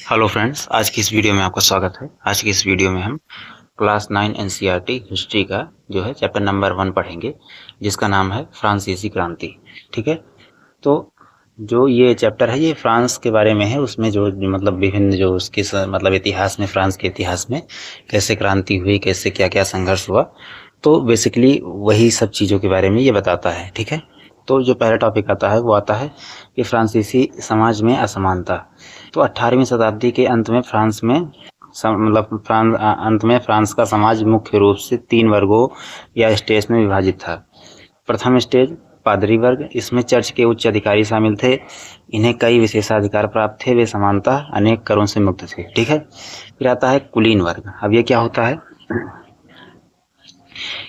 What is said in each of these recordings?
Hello friends, आज की इस वीडियो में आपका स्वागत है। आज की इस वीडियो में हम क्लास 9 एनसीईआरटी हिस्ट्री का जो है चैप्टर नंबर 1 पढ़ेंगे, जिसका नाम है फ्रांसीसी क्रांति। ठीक है, तो जो ये चैप्टर है ये फ्रांस के बारे में है। उसमें जो मतलब विभिन्न जो उसके मतलब इतिहास में, फ्रांस के इतिहास में कैसे क्रांति हुई, कैसे क्या क्या संघर्ष हुआ, तो बेसिकली वही सब चीज़ों के बारे में ये बताता है। ठीक है, तो जो पहला टॉपिक आता है वो आता है कि फ्रांसीसी समाज में असमानता। तो 18वीं शताब्दी के अंत में फ्रांस में अंत में फ्रांस का समाज मुख्य रूप से 3 वर्गों या स्टेज में विभाजित था। प्रथम स्टेज पादरी वर्ग, इसमें चर्च के उच्च अधिकारी शामिल थे। इन्हें कई विशेषाधिकार प्राप्त थे, वे समानता अनेक करों से मुक्त थे। ठीक है, फिर आता है कुलीन वर्ग। अब ये क्या होता है?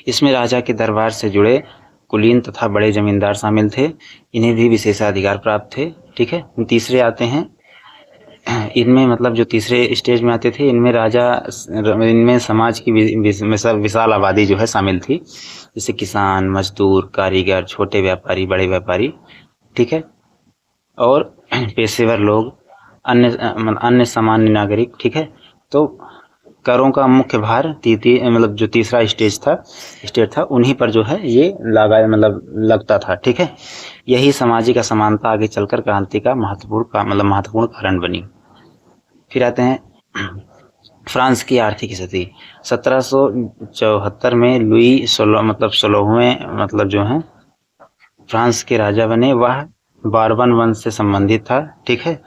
इसमें राजा के दरबार से जुड़े कुलीन तथा बड़े जमींदार शामिल थे। इन्हें भी विशेषाधिकार प्राप्त थे। ठीक है, तीसरे आते हैं, इनमें मतलब जो तीसरे स्टेज में आते थे, इनमें समाज की विशाल आबादी जो है शामिल थी, जैसे किसान, मजदूर, कारीगर, छोटे व्यापारी, बड़े व्यापारी। ठीक है, और पेशेवर लोग, अन्य सामान्य नागरिक। ठीक है, तो करों का मुख्य भार मतलब जो तीसरा स्टेज था उन्हीं पर जो है ये लगता था। ठीक है, यही सामाजिक असमानता आगे चलकर क्रांति का महत्वपूर्ण कारण बनी। फिर आते हैं फ्रांस की आर्थिक स्थिति। 1774 में लुई 16वें जो है फ्रांस के राजा बने। वह बारबन वंश से संबंधित था। ठीक है,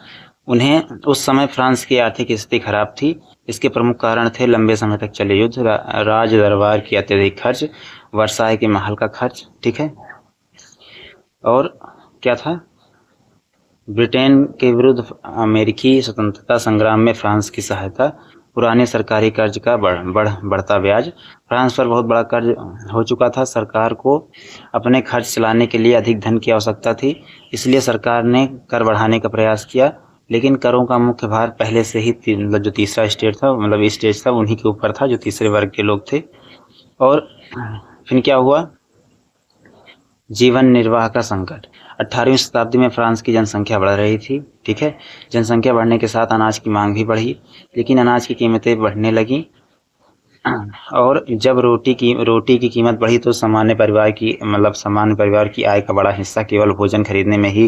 उन्हें उस समय फ्रांस की आर्थिक स्थिति खराब थी। इसके प्रमुख कारण थे लंबे समय तक चले युद्ध, राज दरबार की अत्यधिक खर्च, वर्साय के महल का खर्च। ठीक है, और क्या था? ब्रिटेन के विरुद्ध अमेरिकी स्वतंत्रता संग्राम में फ्रांस की सहायता, पुराने सरकारी कर्ज का बढ़ता ब्याज। फ्रांस पर बहुत बड़ा कर्ज हो चुका था। सरकार को अपने खर्च चलाने के लिए अधिक धन की आवश्यकता थी, इसलिए सरकार ने कर बढ़ाने का प्रयास किया, लेकिन करों का मुख्य भार पहले से ही जो तीसरा स्टेज था उन्हीं के ऊपर था, जो तीसरे वर्ग के लोग थे। और फिर क्या हुआ? जीवन निर्वाह का संकट। 18वीं शताब्दी में फ्रांस की जनसंख्या बढ़ रही थी। ठीक है, जनसंख्या बढ़ने के साथ अनाज की मांग भी बढ़ी, लेकिन अनाज की कीमतें बढ़ने लगी। और जब रोटी की कीमत बढ़ी तो सामान्य परिवार की आय का बड़ा हिस्सा केवल भोजन खरीदने में ही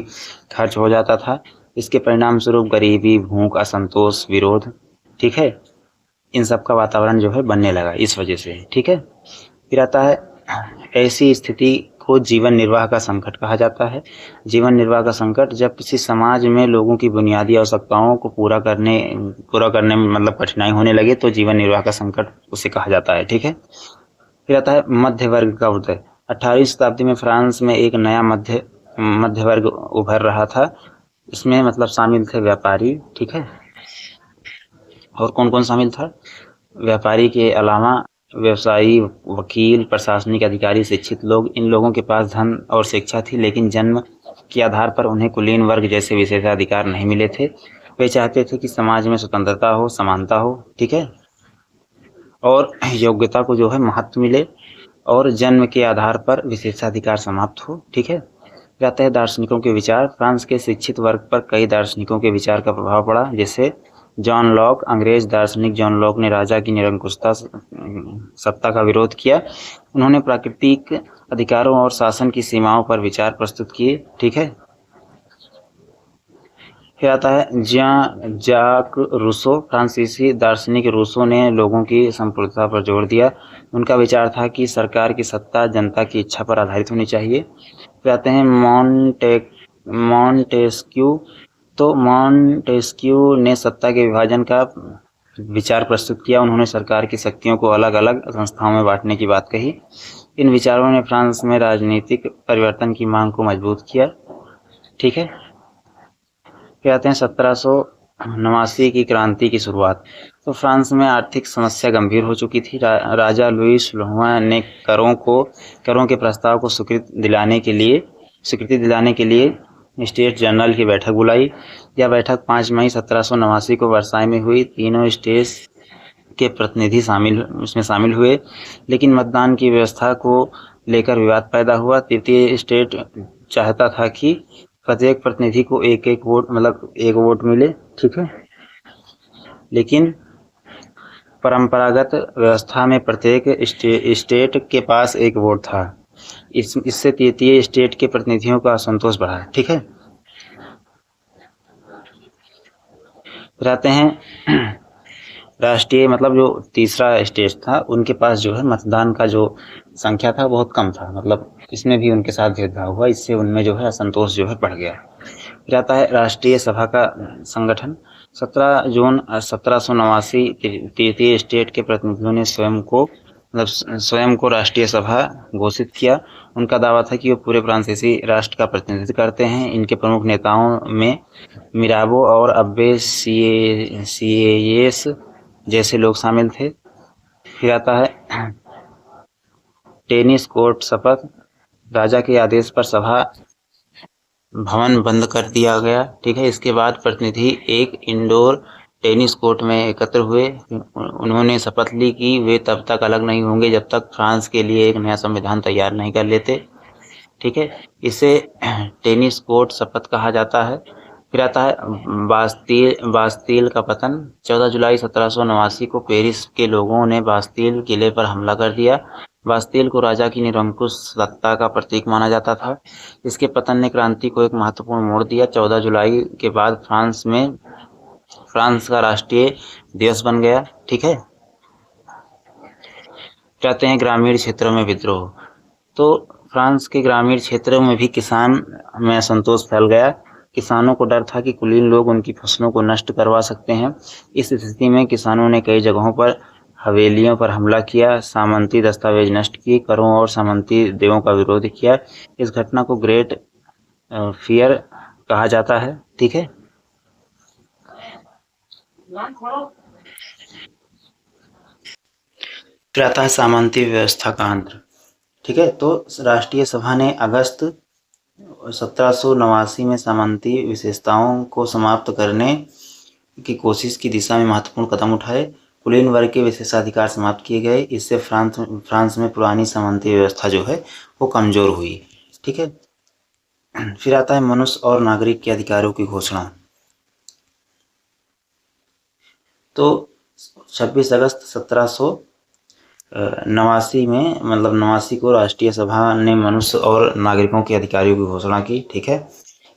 खर्च हो जाता था। इसके परिणाम स्वरूप गरीबी, भूख, असंतोष, विरोध, ठीक है, इन सब का वातावरण जो है बनने लगा इस वजह से। ठीक है, फिर आता है, ऐसी स्थिति को जीवन निर्वाह का संकट कहा जाता है। जीवन निर्वाह का संकट, जब किसी समाज में लोगों की बुनियादी आवश्यकताओं को पूरा करने में कठिनाई होने लगे तो जीवन निर्वाह का संकट उसे कहा जाता है। ठीक है, फिर आता है मध्य वर्ग का उदय। 18वीं शताब्दी में फ्रांस में एक नया मध्य वर्ग उभर रहा था। इसमें शामिल थे व्यापारी। ठीक है, और कौन कौन शामिल था? व्यापारी के अलावा व्यवसायी, वकील, प्रशासनिक अधिकारी, शिक्षित लोग। इन लोगों के पास धन और शिक्षा थी, लेकिन जन्म के आधार पर उन्हें कुलीन वर्ग जैसे विशेषाधिकार नहीं मिले थे। वे चाहते थे कि समाज में स्वतंत्रता हो, समानता हो। ठीक है, और योग्यता को जो है महत्व मिले, और जन्म के आधार पर विशेषाधिकार समाप्त हो। ठीक है, कहते हैं दार्शनिकों के विचार। फ्रांस के शिक्षित वर्ग पर कई दार्शनिकों के विचार का प्रभाव पड़ा, जैसे जॉन लॉक। अंग्रेज दार्शनिक जॉन लॉक ने राजा की निरंकुशता सत्ता का विरोध किया। उन्होंने प्राकृतिक अधिकारों और शासन की सीमाओं पर विचार प्रस्तुत किए। ठीक है, फिर आता है ज्यां जाक रूसो। फ्रांसीसी दार्शनिक रूसो ने लोगों की संपूर्णता पर जोर दिया। उनका विचार था कि सरकार की सत्ता जनता की इच्छा पर आधारित होनी चाहिए। फिर आते हैं मॉन्टेस्क्यू। तो मॉन्टेस्क्यू ने सत्ता के विभाजन का विचार प्रस्तुत किया। उन्होंने सरकार की शक्तियों को अलग अलग संस्थाओं में बांटने की बात कही। इन विचारों ने फ्रांस में राजनीतिक परिवर्तन की मांग को मजबूत किया। ठीक है, फिर आते हैं 1789 की क्रांति की शुरुआत। तो फ्रांस में आर्थिक समस्या गंभीर हो चुकी थी। राजा लुई 16वां ने करों के प्रस्ताव को स्वीकृति दिलाने के लिए स्टेट जनरल की बैठक बुलाई। यह बैठक 5 मई 1789 को वर्साई में हुई। तीनों स्टेट के प्रतिनिधि इसमें शामिल हुए, लेकिन मतदान की व्यवस्था को लेकर विवाद पैदा हुआ। तृतीय स्टेट चाहता था कि प्रत्येक प्रतिनिधि को एक वोट मिले। ठीक है, लेकिन परंपरागत व्यवस्था में प्रत्येक स्टेट के पास एक वोट था। इससे तृतीय स्टेट के प्रतिनिधियों का असंतोष बढ़ा। ठीक है, फिर आते हैं राष्ट्रीय, मतलब जो तीसरा स्टेट था उनके पास जो है मतदान का जो संख्या था बहुत कम था, मतलब इसमें भी उनके साथ भेदभाव हुआ, इससे उनमें जो है असंतोष जो है बढ़ गया। फिर आता है राष्ट्रीय सभा का संगठन। 17 जून 1789 तृतीय स्टेट के प्रतिनिधियों ने स्वयं को राष्ट्रीय सभा घोषित किया। उनका दावा था कि वो पूरे फ्रांसीसी राष्ट्र का प्रतिनिधित्व करते हैं। इनके प्रमुख नेताओं में मिराबो और अब्बे सियेस जैसे लोग शामिल थे। फिर आता है टेनिस कोर्ट शपथ। राजा के आदेश पर सभा भवन बंद कर दिया गया। ठीक है, इसके बाद प्रतिनिधि एक इंडोर टेनिस कोर्ट में एकत्र हुए। उन्होंने शपथ ली कि वे तब तक अलग नहीं होंगे जब तक फ्रांस के लिए एक नया संविधान तैयार नहीं कर लेते। ठीक है, इसे टेनिस कोर्ट शपथ कहा जाता है। फिर आता है बास्तील का पतन। 14 जुलाई 1789 को पेरिस के लोगों ने बास्तील किले पर हमला कर दिया। बास्तील को राजा की निरंकुश सत्ता का प्रतीक माना जाता था। इसके पतन ने क्रांति को एक महत्वपूर्ण मोड़ दिया। 14 जुलाई के बाद फ्रांस का राष्ट्रीय दिवस बन गया। ठीक है, कहते हैं ग्रामीण क्षेत्रों में विद्रोह। तो फ्रांस के ग्रामीण क्षेत्रों में भी किसान में असंतोष फैल गया। किसानों को डर था कि कुलीन लोग उनकी फसलों को नष्ट करवा सकते हैं। इस स्थिति में किसानों ने कई जगहों पर हवेलियों पर हमला किया, सामंती दस्तावेज नष्ट किए, करों और सामंती देवों का विरोध किया। इस घटना को ग्रेट फियर कहा जाता है। ठीक है, फिर आता है सामंती व्यवस्था का अंत। ठीक है, तो राष्ट्रीय सभा ने अगस्त 1789 में सामंती विशेषताओं को समाप्त करने की कोशिश की दिशा में महत्वपूर्ण कदम उठाए। कुलीन वर्ग के विशेषाधिकार समाप्त किए गए। इससे फ्रांस में पुरानी सामंती व्यवस्था जो है वो कमजोर हुई। ठीक है, फिर आता है मनुष्य और नागरिक के अधिकारों की घोषणा। तो 26 अगस्त 1789 में, मतलब 89 को राष्ट्रीय सभा ने मनुष्य और नागरिकों के अधिकारों की घोषणा की। ठीक है,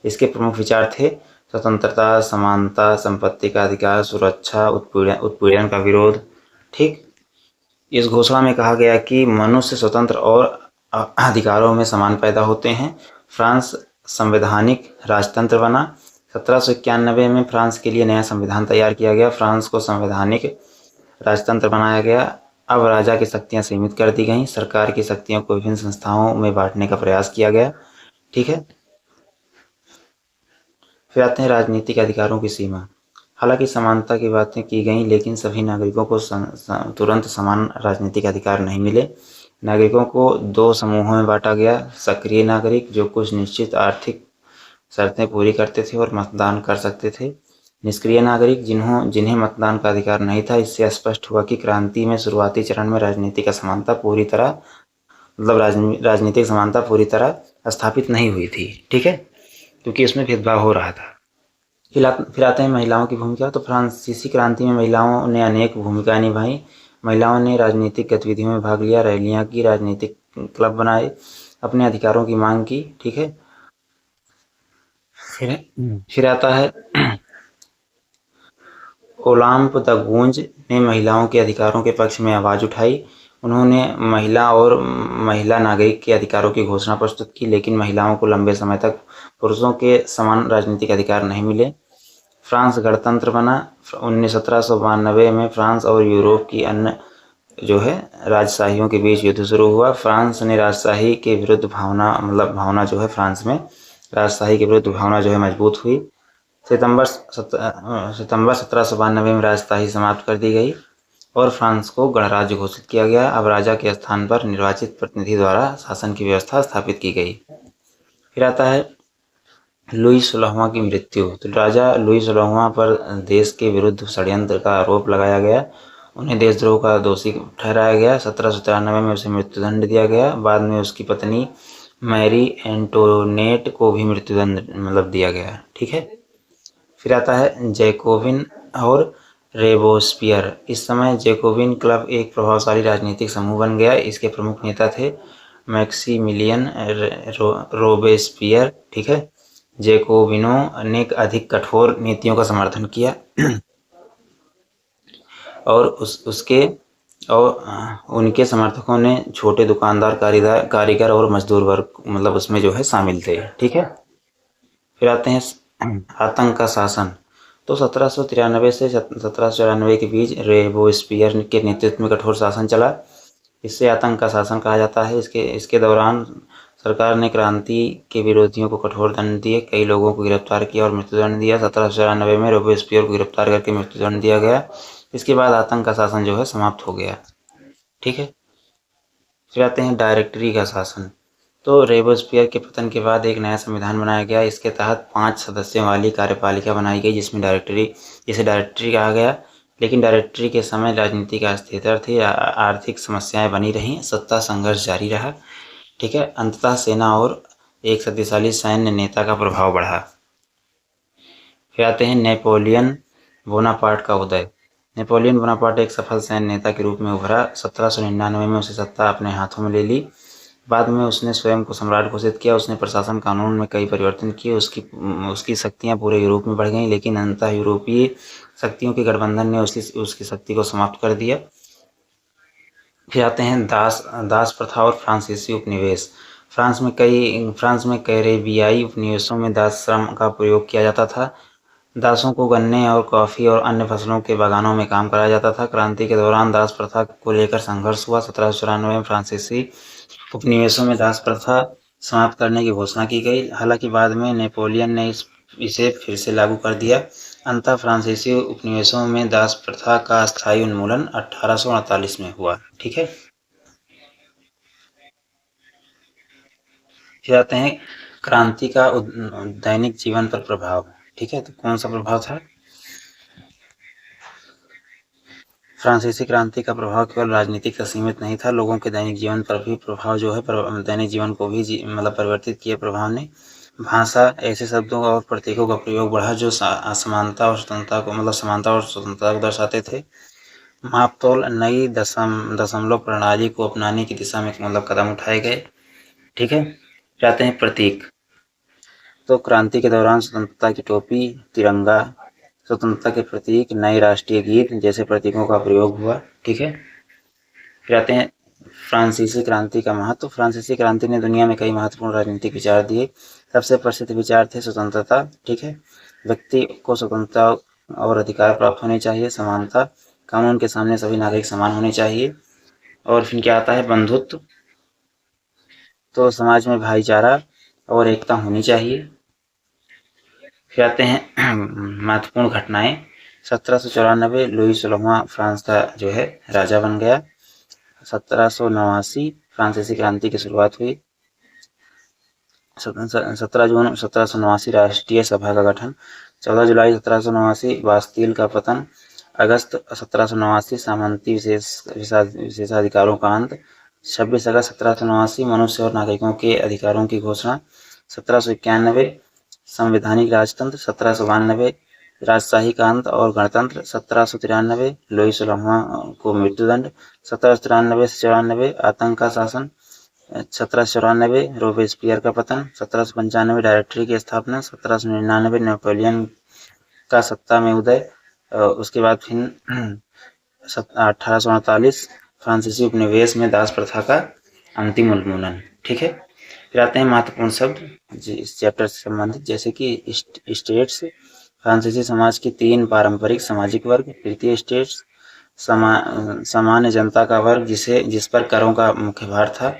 इसके प्रमुख विचार थे स्वतंत्रता, समानता, संपत्ति का अधिकार, सुरक्षा, उत्पीड़न का विरोध। ठीक, इस घोषणा में कहा गया कि मनुष्य स्वतंत्र और अधिकारों में समान पैदा होते हैं। फ्रांस संवैधानिक राजतंत्र बना। 1791 में फ्रांस के लिए नया संविधान तैयार किया गया। फ्रांस को संवैधानिक राजतंत्र बनाया गया। अब राजा की शक्तियां सीमित कर दी गईं। सरकार की शक्तियों को विभिन्न संस्थाओं में बांटने का प्रयास किया गया। ठीक है, फिर आते हैं राजनीतिक अधिकारों की सीमा। हालांकि समानता की बातें की गईं, लेकिन सभी नागरिकों को तुरंत समान राजनीतिक अधिकार नहीं मिले। नागरिकों को 2 समूहों में बांटा गया। सक्रिय नागरिक जो कुछ निश्चित आर्थिक शर्तें पूरी करते थे और मतदान कर सकते थे। निष्क्रिय नागरिक जिन्हें मतदान का अधिकार नहीं था। इससे स्पष्ट हुआ कि क्रांति में शुरुआती चरण में राजनीतिक समानता पूरी तरह स्थापित नहीं हुई थी। ठीक है, क्योंकि इसमें भेदभाव हो रहा था। फिर आते हैं महिलाओं की भूमिका। तो फ्रांसीसी क्रांति में महिलाओं ने अनेक भूमिकाएं निभाई। महिलाओं ने राजनीतिक गतिविधियों में भाग लिया, रैलियां की, राजनीतिक क्लब बनाए, अपने अधिकारों की मांग की। ठीक है, फिर आता है ओलाम्प द गूंज ने महिलाओं के अधिकारों के पक्ष में आवाज उठाई। उन्होंने महिला नागरिक के अधिकारों की घोषणा प्रस्तुत की, लेकिन महिलाओं को लंबे समय तक पुरुषों के समान राजनीतिक अधिकार नहीं मिले। फ्रांस गणतंत्र बना। 1792 में फ्रांस और यूरोप की अन्य जो है राजशाहियों के बीच युद्ध शुरू हुआ। फ्रांस ने राजशाही के विरुद्ध भावना जो है फ्रांस में राजशाही के विरुद्ध भावना जो है मजबूत हुई। सितंबर 1792 में राजशाही समाप्त कर दी गई और फ्रांस को गणराज्य घोषित किया गया। अब राजा के स्थान पर निर्वाचित प्रतिनिधि द्वारा शासन की व्यवस्था स्थापित की गई। फिर आता है लुई 16वां की मृत्यु। तो राजा लुई 16वां पर देश के विरुद्ध षड्यंत्र का आरोप लगाया गया। उन्हें देशद्रोह का दोषी ठहराया गया। 1793 में उसे मृत्युदंड दिया गया। बाद में उसकी पत्नी मैरी एंटोनेट को भी मृत्युदंड दिया गया। ठीक है, फिर आता है जैकोबिन और रोबेस्पियर। इस समय जैकोबिन क्लब एक प्रभावशाली राजनीतिक समूह बन गया। इसके प्रमुख नेता थे मैक्सिमिलियन रोबेस्पियर, ठीक है। जैकोबिनों ने अधिक कठोर नीतियों का समर्थन किया और उनके समर्थकों ने छोटे दुकानदार, कारीगर और मजदूर वर्ग मतलब उसमें जो है शामिल थे, ठीक है। फिर आते हैं आतंक का शासन। तो 1793 से 1794 के बीच रोबेस्पियर के नेतृत्व में कठोर शासन चला। इससे आतंक का शासन कहा जाता है। इसके दौरान सरकार ने क्रांति के विरोधियों को कठोर दंड दिए, कई लोगों को गिरफ्तार किया और मृत्युदंड दिया। 1794 में रोबेस्पियर को गिरफ्तार करके मृत्युदंड दिया गया। इसके बाद आतंक का शासन जो है समाप्त हो गया, ठीक है। फिर आते हैं डायरेक्टरी का शासन। तो रोबेस्पियर के पतन के बाद एक नया संविधान बनाया गया। इसके तहत 5 सदस्यों वाली कार्यपालिका बनाई गई, जिसे डायरेक्टरी कहा गया। लेकिन डायरेक्टरी के समय राजनीतिक अस्थिरता थी, आर्थिक समस्याएं बनी रहीं, सत्ता संघर्ष जारी रहा, ठीक है। अंततः सेना और एक शक्तिशाली सैन्य नेता का प्रभाव बढ़ा। फिर आते हैं नेपोलियन बोनापार्ट का उदय। नेपोलियन बोनापार्ट एक सफल सैन्य नेता के रूप में उभरा। 1799 में उसे सत्ता अपने हाथों में ले ली। बाद में उसने स्वयं को सम्राट घोषित किया। उसने प्रशासन कानून में कई परिवर्तन किए। उसकी शक्तियां पूरे यूरोप में बढ़ गईं, लेकिन अंततः यूरोपीय शक्तियों के गठबंधन ने उसकी शक्ति को समाप्त कर दिया। फिर आते हैं दास प्रथा और फ्रांसीसी उपनिवेश। फ्रांस में कैरेबियाई उपनिवेशों में दास श्रम का प्रयोग किया जाता था। दासों को गन्ने और कॉफी और अन्य फसलों के बागानों में काम कराया जाता था। क्रांति के दौरान दास प्रथा को लेकर संघर्ष हुआ। 1794 में फ्रांसीसी उपनिवेशों में दास प्रथा समाप्त करने की घोषणा की गई। हालांकि बाद में नेपोलियन ने इसे फिर से लागू कर दिया। अंततः फ्रांसीसी उपनिवेशों में दास प्रथा का स्थायी उन्मूलन 1848 में हुआ, ठीक है। फिर आते हैं क्रांति का दैनिक जीवन पर प्रभाव, ठीक है। तो कौन सा प्रभाव था? फ्रांसीसी क्रांति का प्रभाव केवल राजनीतिक तक सीमित नहीं था, लोगों के दैनिक जीवन पर भी प्रभाव जो है दैनिक जीवन को भी मतलब परिवर्तित किए प्रभाव ने। भाषा, ऐसे शब्दों और प्रतीकों का प्रयोग बढ़ा जो समानता और स्वतंत्रता को दर्शाते थे। मापतोल, नई दशमलव प्रणाली को अपनाने की दिशा में मतलब कदम उठाए गए, ठीक है। जाते हैं प्रतीक। तो क्रांति के दौरान स्वतंत्रता की टोपी, तिरंगा, स्वतंत्रता के प्रतीक, नए राष्ट्रीय गीत जैसे प्रतीकों का प्रयोग हुआ, ठीक है। फिर आते हैं फ्रांसीसी क्रांति का महत्व। फ्रांसीसी क्रांति ने दुनिया में कई महत्वपूर्ण राजनीतिक विचार दिए। सबसे प्रसिद्ध विचार थे स्वतंत्रता, ठीक है। व्यक्ति को स्वतंत्रता और अधिकार प्राप्त होने चाहिए, समानता, कानून के सामने सभी नागरिक समान होने चाहिए। और फिर क्या आता है? बंधुत्व, तो समाज में भाईचारा और एकता होनी चाहिए। फिर आते हैं महत्वपूर्ण घटनाएं। 1794 लुई 16वां फ्रांस का जो है राजा बन गया। 1789 फ्रांसीसी क्रांति की शुरुआत हुई। 17 जून 1789 राष्ट्रीय सभा का गठन। 14 जुलाई 1789 बास्तील का पतन। अगस्त 1789 सामंती विशेषाधिकारों का अंत। 26 अगस्त 1789 मनुष्य और नागरिकों के अधिकारों की घोषणा। 1791 संवैधानिक राजतंत्र। 1792 राजशाही का अंत और गणतंत्र। 1793 लुई 16वां को मृत्युदंड। 1793 से 94 आतंक का शासन। 1794 रोबेस्पियर का पतन। 1795 डायरेक्टरी की स्थापना। 1799 नेपोलियन का सत्ता में उदय। उसके बाद फिर 1848 फ्रांसीसी उपनिवेश में दास प्रथा का अंतिम उन्मूलन, ठीक है। फिर आते हैं महत्वपूर्ण शब्द इस चैप्टर से संबंधित, जैसे कि स्टेट्स। फ्रांसीसी समाज की 3 पारंपरिक सामाजिक वर्ग। तृतीय स्टेट्स, सामान्य जनता का वर्ग जिस पर करों का मुख्य भार था।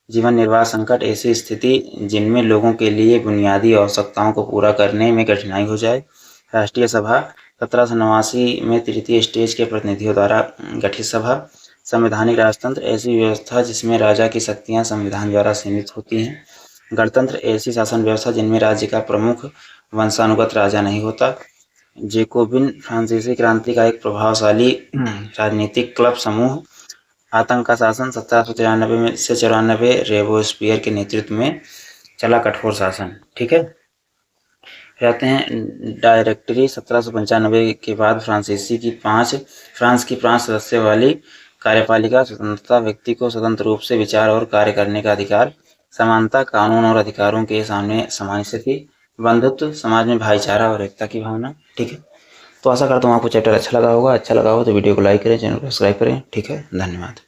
जीवन निर्वाह संकट, ऐसी स्थिति जिनमें लोगों के लिए बुनियादी आवश्यकताओं को पूरा करने में कठिनाई हो जाए। राष्ट्रीय सभा, 1789 में तृतीय स्टेज के प्रतिनिधियों द्वारा गठित सभा। संवैधानिक राजतंत्र, ऐसी व्यवस्था जिसमें राजा की शक्तियां संविधान द्वारा सीमित होती हैं। गणतंत्र, ऐसी शासन व्यवस्था जिनमें राज्य का प्रमुख वंशानुगत राजा नहीं होता। जैकोबिन, फ्रांसीसी क्रांति का एक प्रभावशाली राजनीतिक क्लब समूह। आतंक का शासन, 1793 से 94 रोबेस्पियर के नेतृत्व में चला कठोर शासन, ठीक है। फिर आते हैं डायरेक्टरी 1795 के बाद फ्रांस की 5 सदस्यों वाली कार्यपालिका। स्वतंत्रता, व्यक्ति को स्वतंत्र रूप से विचार और कार्य करने का अधिकार, समानता, कानून और अधिकारों के सामने समान स्थिति, बंधुत्व, समाज में भाईचारा और एकता की भावना। ठीक है, तो आशा करता हूँ आपको चैप्टर अच्छा लगा होगा। अच्छा लगा हो तो वीडियो को लाइक करें, चैनल को सब्सक्राइब करें। ठीक है, धन्यवाद।